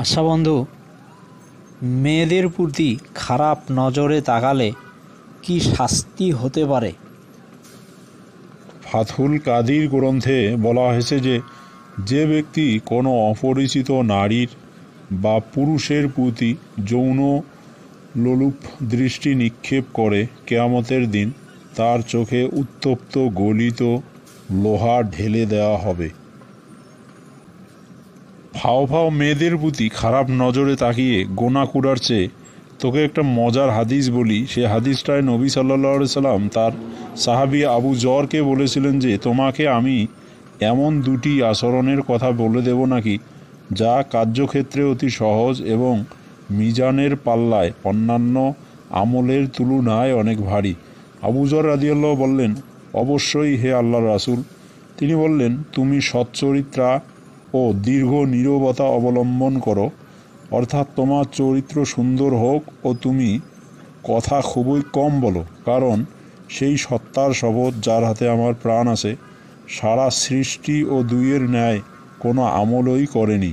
আচ্ছা বন্ধু, মেয়েদের প্রতি খারাপ নজরে তাকালে কি শাস্তি হতে পারে? ফাথুল কাদির গ্রন্থে বলা হয়েছে যে যে ব্যক্তি কোনো অপরিচিত নারীর বা পুরুষের প্রতি যৌন লোলুপ দৃষ্টি নিক্ষেপ করে কেয়ামতের দিন তার চোখে উত্তপ্ত গলিত লোহা ঢেলে দেওয়া হবে। ফাও ফাও মেয়েদের প্রতি খারাপ নজরে তাকিয়ে গোনা কুড়ার চেয়ে তোকে একটা মজার হাদিস বলি। সে হাদিসটায় নবী সাল্লাল্লাহু সাল্লাম তার সাহাবী আবু জরকে বলেছিলেন যে তোমাকে আমি এমন দুটি আচরণের কথা বলে দেব নাকি যা কার্যক্ষেত্রে অতি সহজ এবং মিজানের পাল্লায় অন্যান্য আমলের তুলনায় অনেক ভারী। আবু জর রাদিয়াল্লাহু বললেন, অবশ্যই হে আল্লাহর রাসূল। তিনি বললেন, তুমি সচ্চরিত্রা ও দীর্ঘ নীরবতা অবলম্বন করো, অর্থাৎ তোমার চরিত্র সুন্দর হোক ও তুমি কথা খুবই কম বলো, কারণ সেই সত্তার শপথ যার হাতে আমার প্রাণ আছে, সারা সৃষ্টি ও দুইয়ের ন্যায় কোনো আমলই করেনি।